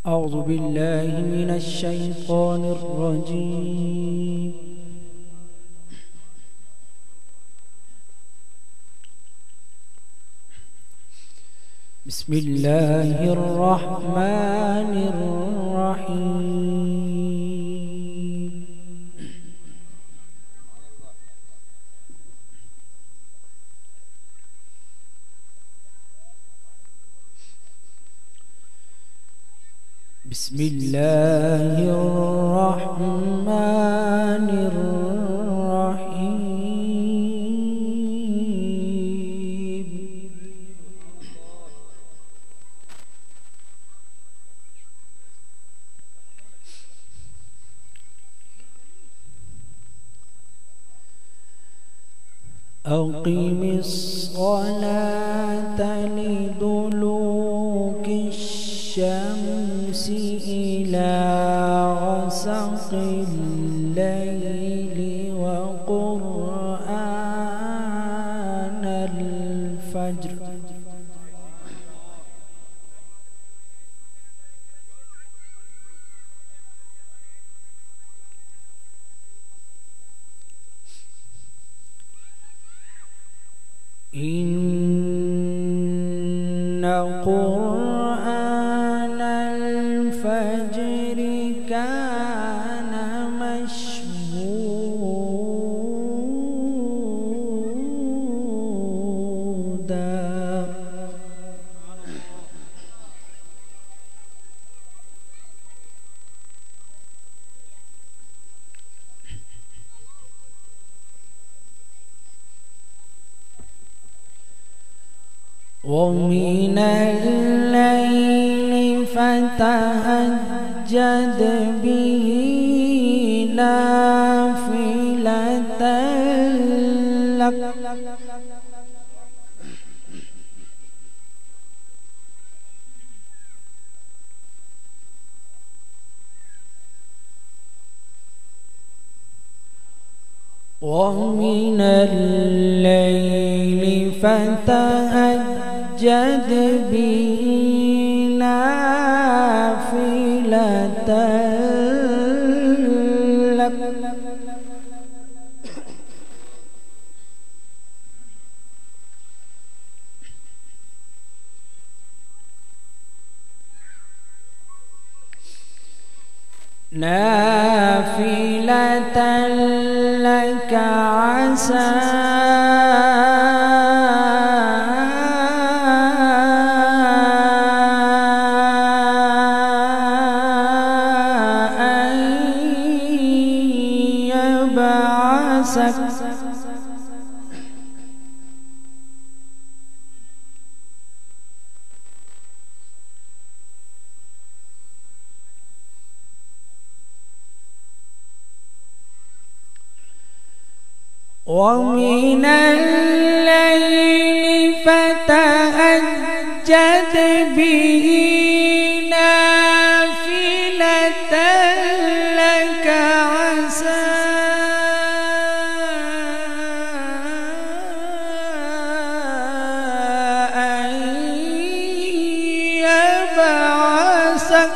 أعوذ بالله من الشيطان الرجيم. بسم الله الرحمن الرحيم. بسم الله الرحمن الرحيم. أقم الصلاة لدلوك الشمس إلى غسق الليل وقرآن الفجر إن قرآن الفجر كان مشهودا. ومن الليل فتهجد به نافلة لك ومن الليل فتهجد به نافلة لك نافلة لك عسى أن يبعثك ومن الليل فتهجد به نافلة لك عسى أن يبعثك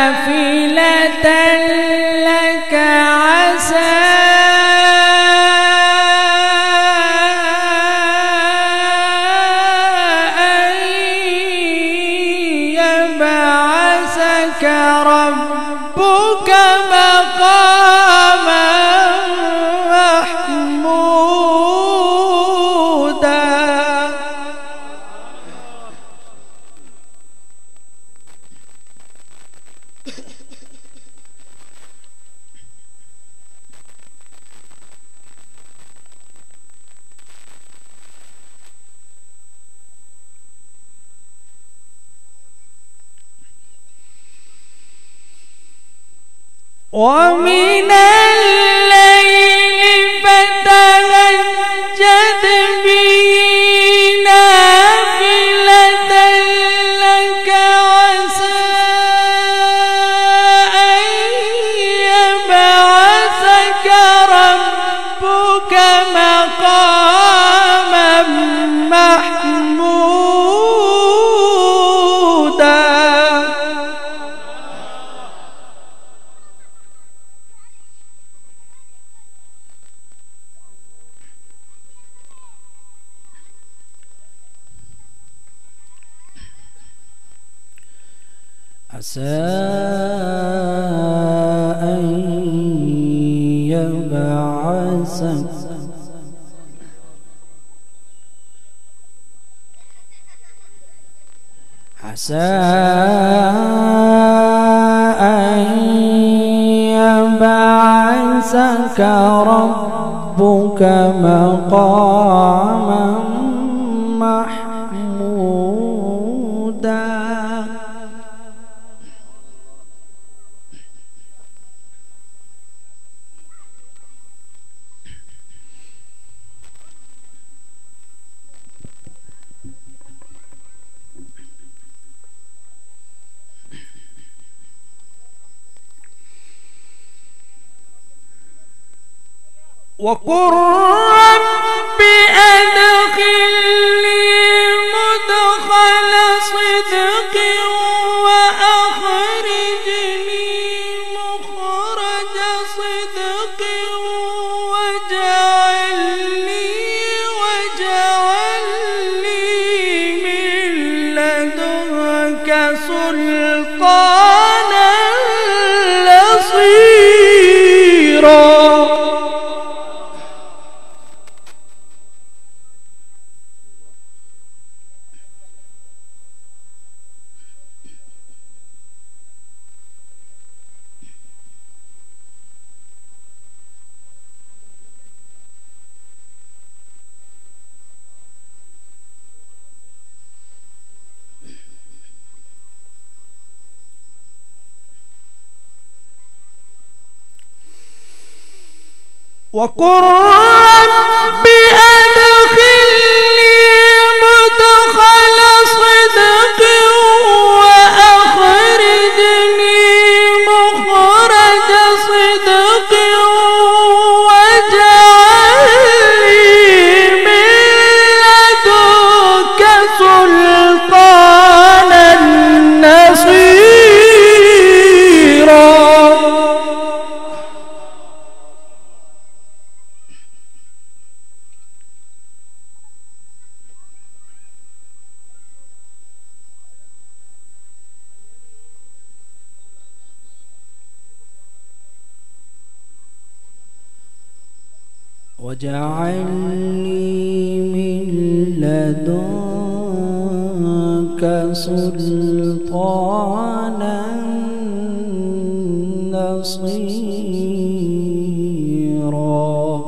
نافلة لك عسى أن يبعثك ربك مقاما محمودا. ومن الليل فتهجد به نافلة لك عسى أن يبعثك عسى أن يبعثك ربك مقاما محمودا وقل رب أدخلني مدخل صدق وأخرجني مخرج صدق واجعل لي من لدنك سلطانا نصيرا وقل رب أدخلني مدخل صدق وأخرجني مخرج صدق واجعل لي من لدنك سلطانا نصيرا واجعل لي من لدنك سلطانا نصيرا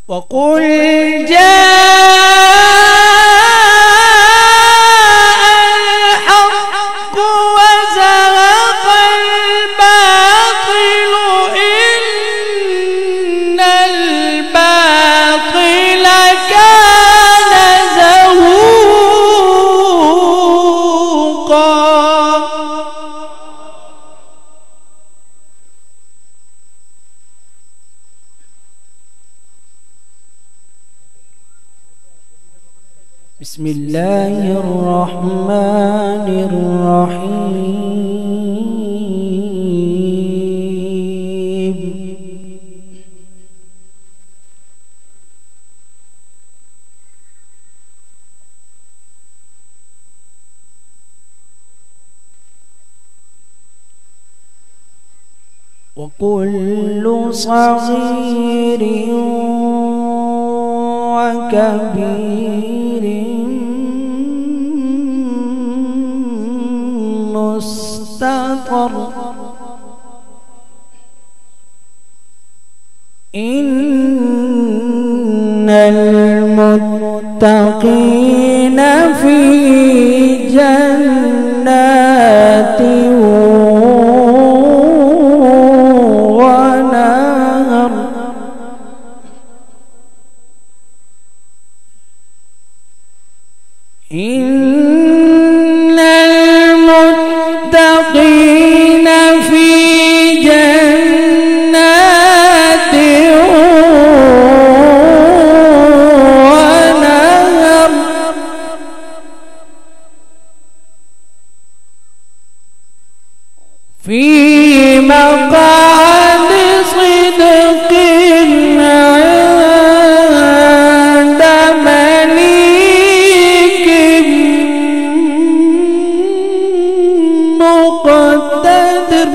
وقل جاء الحق وزهق الباطل إن الباطل كان زهوقا بسم الله الرحمن الرحيم وكل صغير وكبير مستطر إن المتقين في جنات ونهر إن المتقين في جنات ونهر في مقعد صدق عند مليك مقتدر.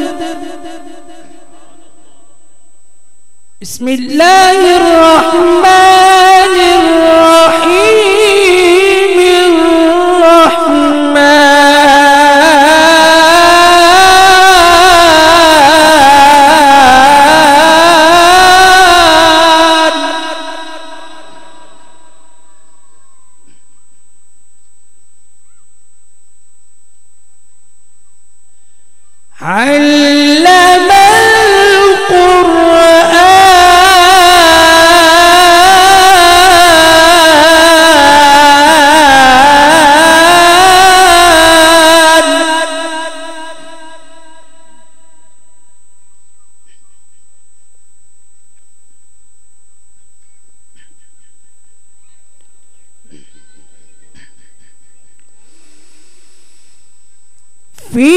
بسم الله الرحمن الرحيم. علم في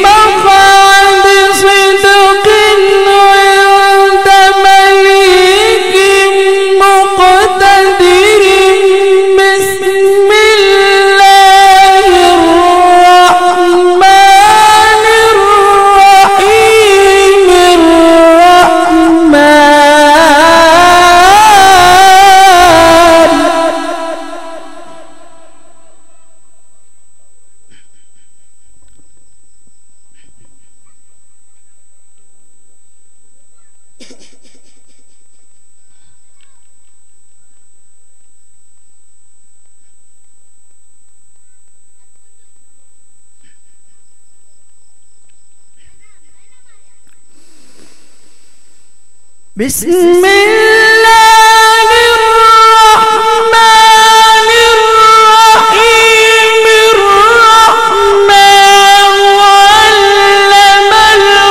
مقعد صدق عند مليك مقتدر. بسم الله الرحمن الرحيم. بسم الله الرحمن الرحيم. الرحمن علم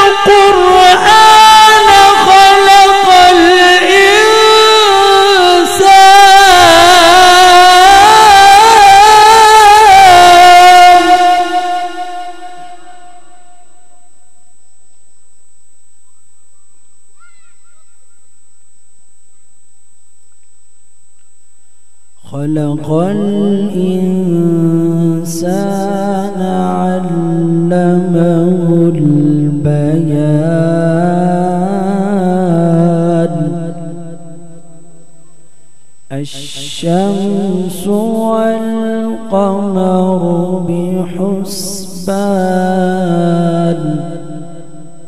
القرآن خلق الإنسان. خلق الإنسان علمه البيان. الشمس والقمر بحسبان.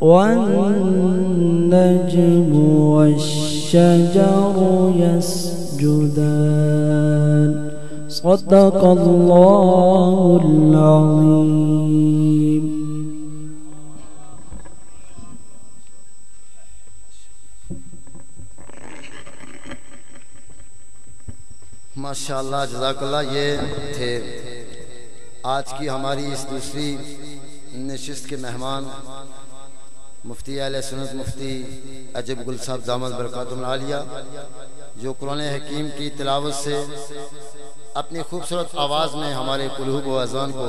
والنجم والشجر يسجدان. صدق الله العظيم. माशाअल्लाह जज़ाकल्लाह। ये थे आज की हमारी इस दूसरी नशिस्त के मेहमान मुफ्ती अहले सुन्नत मुफ्ती अजब गुल साहब दामद बरकातुहुल आलिया, जो कुरान हकीम की तिलावत से अपनी खूबसूरत आवाज़ में हमारे कुलूब व अज़ान को